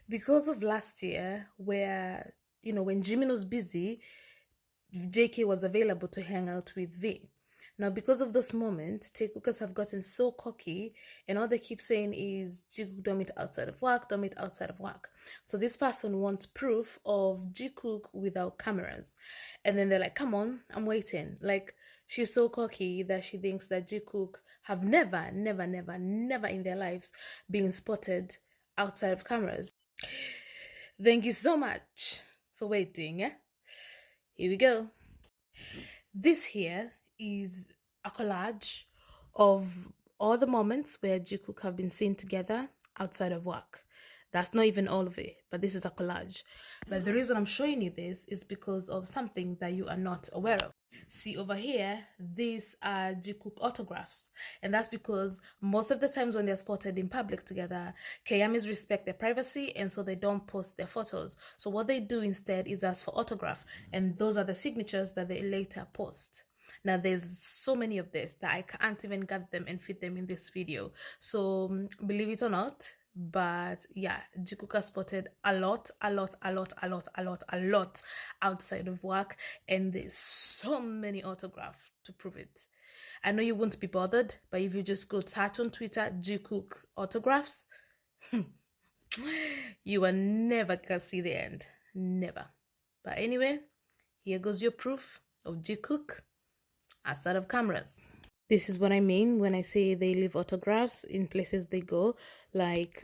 Because of last year, where, when Jimin was busy, JK was available to hang out with V. Now, because of this moment, Taekookers have gotten so cocky, and all they keep saying is Jikook don't meet outside of work, don't meet outside of work. So this person wants proof of Jikook without cameras, and then they're like, "Come on, I'm waiting." Like, she's so cocky that she thinks that Jikook have never, never, never, never in their lives been spotted outside of cameras. Thank you so much for waiting. Here we go. This here is a collage of all the moments where Jikook have been seen together outside of work. That's not even all of it, but this is a collage. But the reason I'm showing you this is because of something that you are not aware of. See over here, these are Jikook autographs, and that's because most of the times when they're spotted in public together, Kayamis respect their privacy, and so they don't post their photos. So what they do instead is ask for autograph, and those are the signatures that they later post. Now there's so many of this that I can't even gather them and fit them in this video, so believe it or not, but yeah, Jikook spotted a lot outside of work, and there's so many autographs to prove it. I know you won't be bothered, but if you just go search on Twitter Jikook autographs, you will never gonna see the end. Never. But anyway, here goes your proof of Jikook outside of cameras. This is what I mean when I say they leave autographs in places they go. Like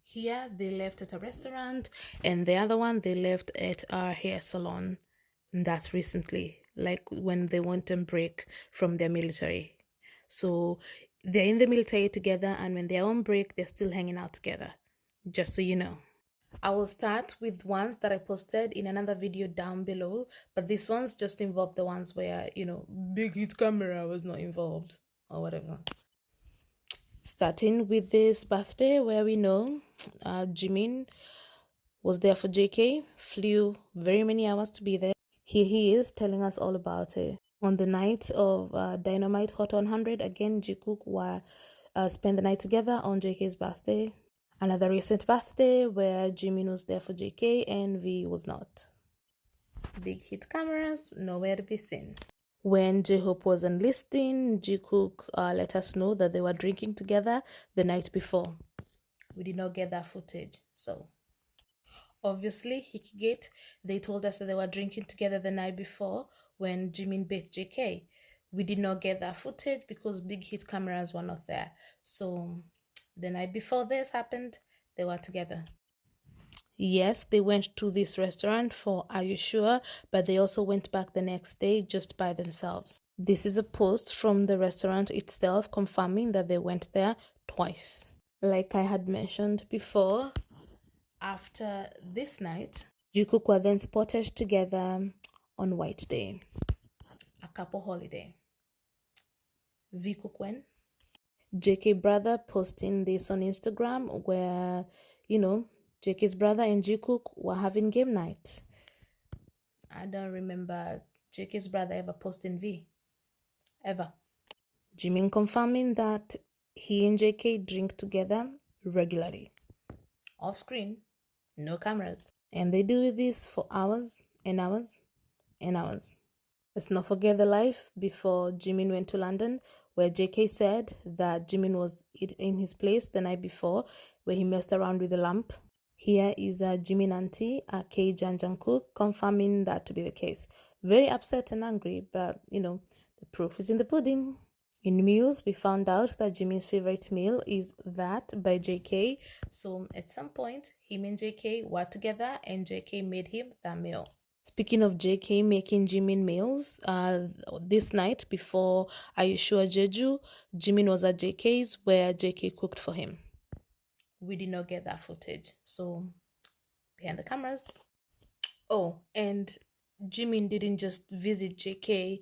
here they left at a restaurant, and the other one they left at our hair salon. And that's recently, like when they went on break from their military. So they're in the military together, and when they're on break, they're still hanging out together. Just so you know. I will start with ones that I posted in another video down below, but these ones just involve the ones where, big hit camera was not involved or whatever. Starting with this birthday where we know Jimin was there for JK, flew very many hours to be there. Here he is telling us all about it. On the night of Dynamite Hot 100, again, Jikook spent the night together on JK's birthday. Another recent birthday where Jimin was there for JK and V was not. Big hit cameras, nowhere to be seen. When J-Hope was enlisting, Jikook let us know that they were drinking together the night before. We did not get that footage, so obviously, Hikigate, they told us that they were drinking together the night before when Jimin beat JK. We did not get that footage because big hit cameras were not there. So the night before this happened, they were together. Yes, they went to this restaurant for Are You Sure? But they also went back the next day just by themselves. This is a post from the restaurant itself confirming that they went there twice. Like I had mentioned before, after this night, Jikook were then spotted together on White Day, a couple holiday. V Kukwen, JK brother posting this on Instagram where, JK's brother and Jikook were having game night. I don't remember JK's brother ever posting V. Ever. Jimin confirming that he and JK drink together regularly. Off screen, no cameras. And they do this for hours and hours and hours. Let's not forget the life before Jimin went to London, where JK said that Jimin was in his place the night before, where he messed around with the lamp. Here is Jimin auntie, K Jungkook, confirming that to be the case. Very upset and angry, but the proof is in the pudding. In meals, we found out that Jimin's favorite meal is that by JK. So at some point, him and JK were together and JK made him that meal. Speaking of JK making Jimin meals, this night before Are You Sure Jeju, Jimin was at JK's where JK cooked for him. We did not get that footage, so behind the cameras. Oh, and Jimin didn't just visit JK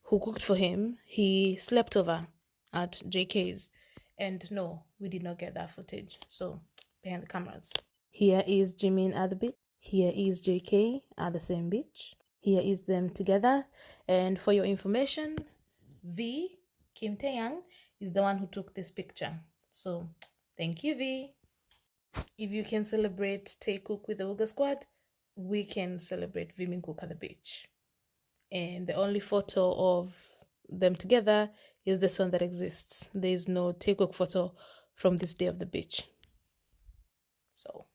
who cooked for him, he slept over at JK's. And no, we did not get that footage, so behind the cameras. Here is Jimin at the beach. Here is JK at the same beach. Here is them together. And for your information, V, Kim Taeyang, is the one who took this picture. So thank you, V. If you can celebrate Taekook with the Wooga Squad, we can celebrate Vimingkook at the beach. And the only photo of them together is this one that exists. There is no Taekook photo from this day of the beach. So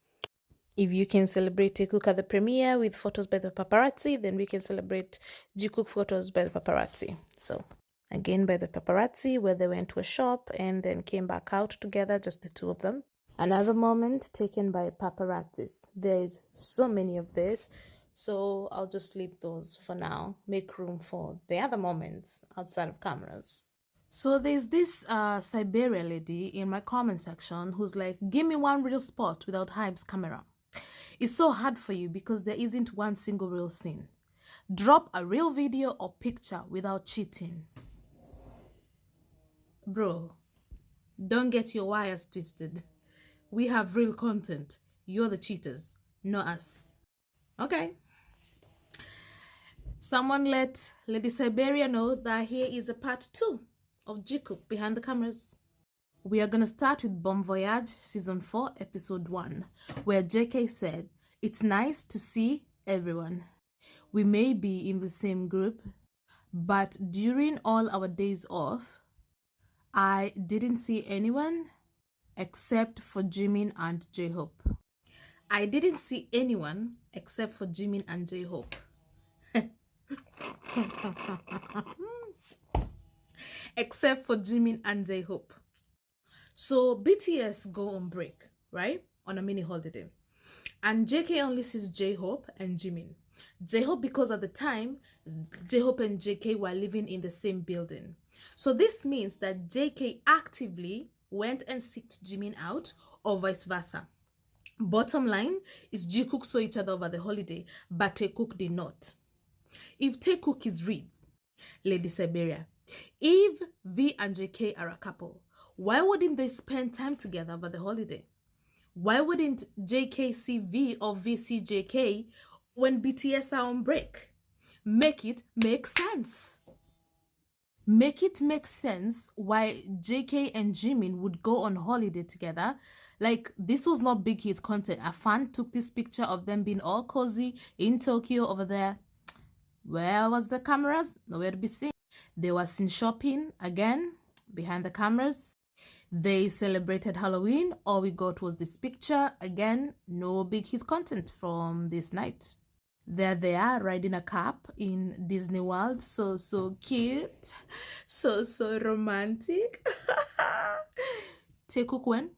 if you can celebrate Jikook at the premiere with photos by the paparazzi, then we can celebrate Jikook photos by the paparazzi. So again, by the paparazzi, where they went to a shop and then came back out together, just the two of them. Another moment taken by paparazzis. There's so many of this, so I'll just leave those for now. Make room for the other moments outside of cameras. So there's this Siberia lady in my comment section who's like, give me one real spot without Hype's camera. It's so hard for you because there isn't one single real scene. Drop a real video or picture without cheating. Bro, don't get your wires twisted. We have real content. You're the cheaters, not us. Okay. Someone let Lady Siberia know that here is a part 2 of Jikook behind the cameras. We are going to start with Bon Voyage Season 4, Episode 1, where JK said, it's nice to see everyone. We may be in the same group, but during all our days off, I didn't see anyone except for Jimin and J-Hope. I didn't see anyone except for Jimin and J-Hope. Except for Jimin and J-Hope. So BTS go on break, right? On a mini holiday. And JK only sees J-Hope and Jimin. J-Hope because at the time, J-Hope and JK were living in the same building. So this means that JK actively went and seeked Jimin out or vice versa. Bottom line is Jikook saw each other over the holiday, but Taekook did not. If Taekook is real, Lady Siberia, if V and JK are a couple, why wouldn't they spend time together over the holiday? Why wouldn't JK see V or V see JK when BTS are on break? Make it make sense. Make it make sense why JK and Jimin would go on holiday together. Like, this was not big hit content. A fan took this picture of them being all cozy in Tokyo over there. Where was the cameras? Nowhere to be seen. They were seen shopping again behind the cameras. They celebrated Halloween. All we got was this picture. Again, no big hit content from this night. There they are riding a cap in Disney World. So cute. So romantic. Taekook went.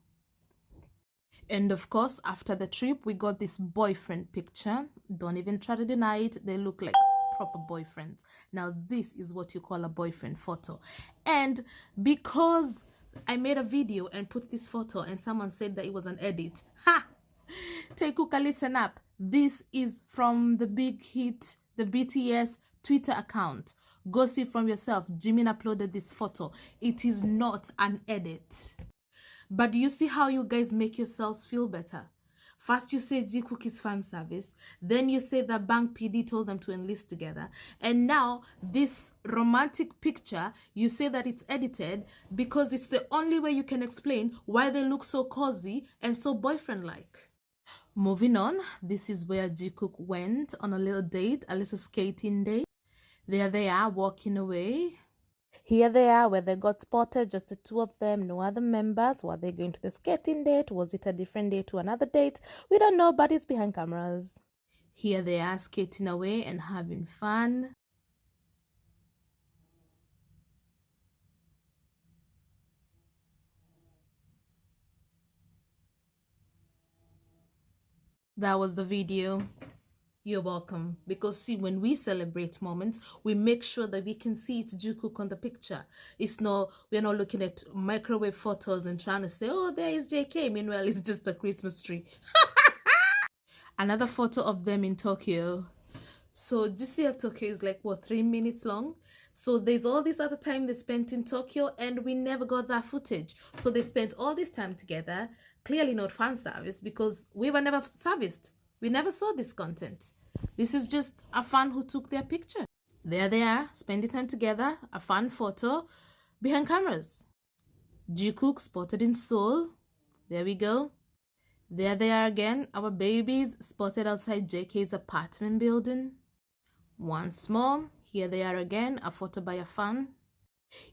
And of course, after the trip, we got this boyfriend picture. Don't even try to deny it. They look like proper boyfriends. Now, this is what you call a boyfriend photo. And because I made a video and put this photo and someone said that it was an edit. Ha! Taekook, listen up. This is from the big hit, the BTS Twitter account. Go see from yourself. Jimin uploaded this photo. It is not an edit. But do you see how you guys make yourselves feel better? First you say Jikook is fan service, then you say that Bank PD told them to enlist together, and now this romantic picture, you say that it's edited because it's the only way you can explain why they look so cozy and so boyfriend-like. Moving on, this is where Jikook went on a little date, a little skating date. There they are walking away. Here they are where they got spotted, just the two of them, no other members. Were they going to the skating date? Was it a different date to another date? We don't know, but it's behind cameras. Here they are skating away and having fun. That was the video. You're welcome. Because see, when we celebrate moments, we make sure that we can see it's Jikook on the picture. We're not looking at microwave photos and trying to say, oh, there is JK. Meanwhile, it's just a Christmas tree. Another photo of them in Tokyo. So GCF Tokyo is like, what, 3 minutes long? So there's all this other time they spent in Tokyo and we never got that footage. So they spent all this time together, clearly not fan service because we were never serviced. We never saw this content. This is just a fan who took their picture. There they are, spending time together, a fun photo behind cameras. Jikook spotted in Seoul. There we go. There they are again, our babies spotted outside JK's apartment building. Once more, here they are again, a photo by a fan.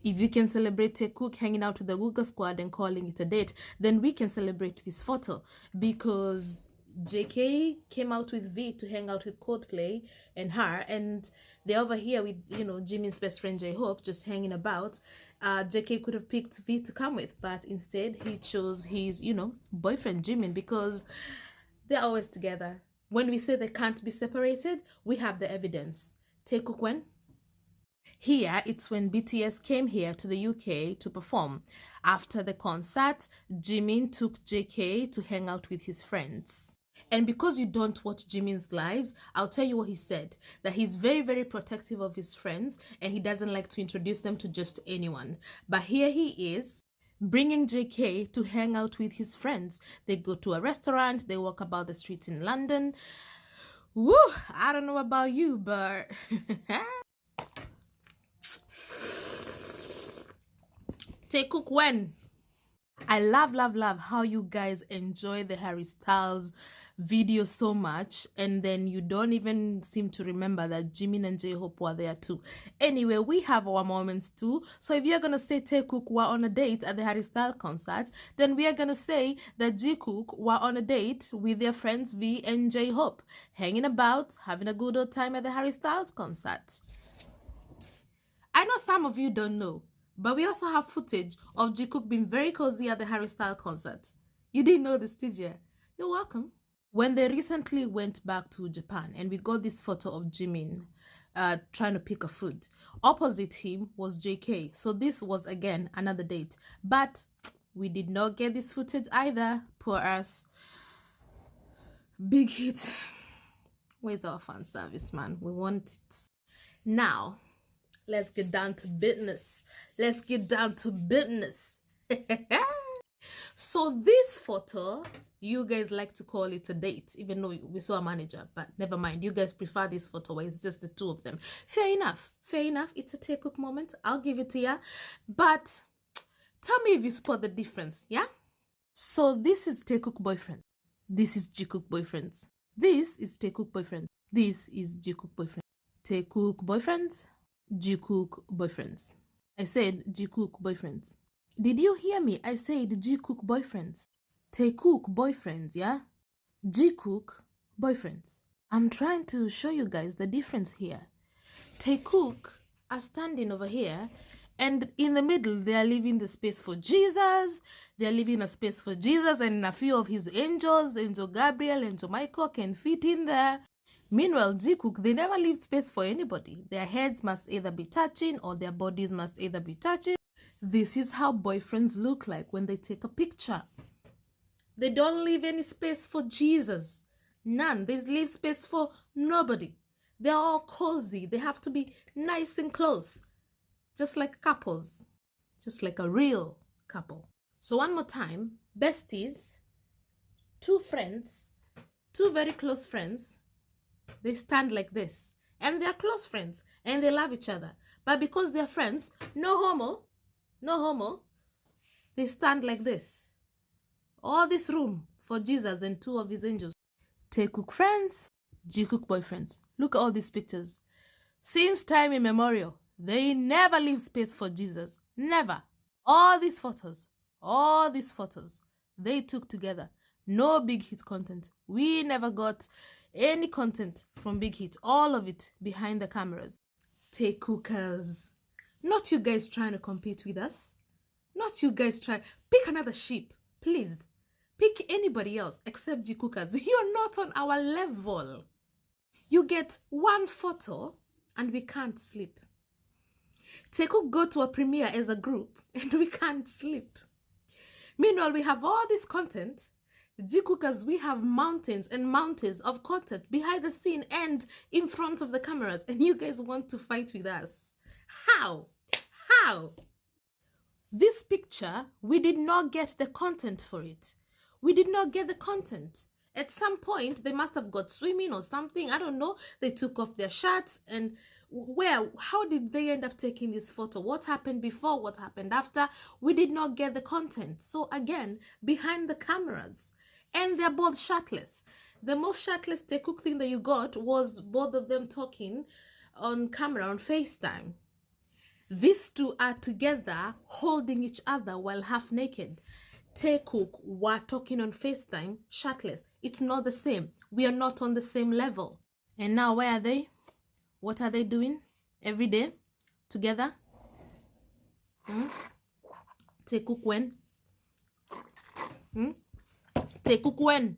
If you can celebrate Taekook hanging out with the Google squad and calling it a date, then we can celebrate this photo, because JK came out with V to hang out with Coldplay and her, and they're over here with, you know, Jimin's best friend J-Hope just hanging about. JK could have picked V to come with, but instead he chose his, you know, boyfriend Jimin, because they're always together. When we say they can't be separated, we have the evidence. Taekook when? Here, it's when BTS came here to the UK to perform. After the concert, Jimin took JK to hang out with his friends. And because you don't watch Jimin's lives, I'll tell you what he said. That he's very, very protective of his friends and he doesn't like to introduce them to just anyone. But here he is, bringing JK to hang out with his friends. They go to a restaurant, they walk about the streets in London. Woo! I don't know about you, but... Taekook when? I love how you guys enjoy the Harry Styles video so much, and then you don't even seem to remember that Jimin and J-Hope were there too. Anyway, we have our moments too. So if you're gonna say Taekook were on a date at the Harry Styles concert, then we are gonna say that Jikook were on a date with their friends V and J-Hope, hanging about, having a good old time at the Harry Styles concert. I know some of you don't know, but we also have footage of Jikook being very cozy at the Harry Styles concert. You didn't know this, did you? You're welcome. When they recently went back to Japan and we got this photo of Jimin trying to pick a food, opposite him was JK. So this was again another date. But we did not get this footage either. Poor us. Big hit. Where's our fan service, man? We want it. Now, let's get down to business. Let's get down to business. So this photo, you guys like to call it a date, even though we saw a manager, but never mind. You guys prefer this photo where it's just the two of them. Fair enough. Fair enough. It's a Taekook moment. I'll give it to you. But tell me if you spot the difference, yeah? So this is Taekook boyfriend. This is Jikook boyfriend. This is Taekook boyfriend. This is Jikook boyfriend. Taekook boyfriend. Jikook boyfriends. I said Jikook boyfriends. Did you hear me? I said Jikook boyfriends. Taekook boyfriends, yeah? Jikook boyfriends. I'm trying to show you guys the difference here. Taekook are standing over here, and in the middle they are leaving the space for Jesus. They are leaving a space for Jesus, and a few of his angels, Angel Gabriel, Angel Michael, can fit in there. Meanwhile, Jikook, they never leave space for anybody. Their heads must either be touching or their bodies must either be touching. This is how boyfriends look like when they take a picture. They don't leave any space for Jesus. None. They leave space for nobody. They're all cozy. They have to be nice and close. Just like couples. Just like a real couple. So one more time. Besties, two friends, two very close friends, they stand like this, and they're close friends, and they love each other. But because they're friends, no homo, they stand like this. All this room for Jesus and two of his angels. Taekook friends, Jikook boyfriends. Look at all these pictures. Since time immemorial, they never leave space for Jesus. Never. All these photos, they took together. No big hit content. We never got any content from Big Hit. All of it behind the cameras. Taekookers. Not you guys trying to compete with us. Not you guys try. Pick another sheep, please. Pick anybody else except Jikookers. You're not on our level. You get one photo and we can't sleep. Taekook go to a premiere as a group and we can't sleep. Meanwhile, we have all this content. Jikookers, we have mountains and mountains of content behind the scene and in front of the cameras, and you guys want to fight with us. How? This picture, we did not get the content for it. We did not get the content. At some point, they must have got swimming or something. I don't know. They took off their shirts, and how did they end up taking this photo? What happened before? What happened after? We did not get the content. So again, behind the cameras. And they're both shirtless. The most shirtless Taekook thing that you got was both of them talking on camera on FaceTime. These two are together holding each other while half naked. Taekook were talking on FaceTime shirtless. It's not the same. We are not on the same level. And now where are they? What are they doing every day together? Taekook when? Taekook when?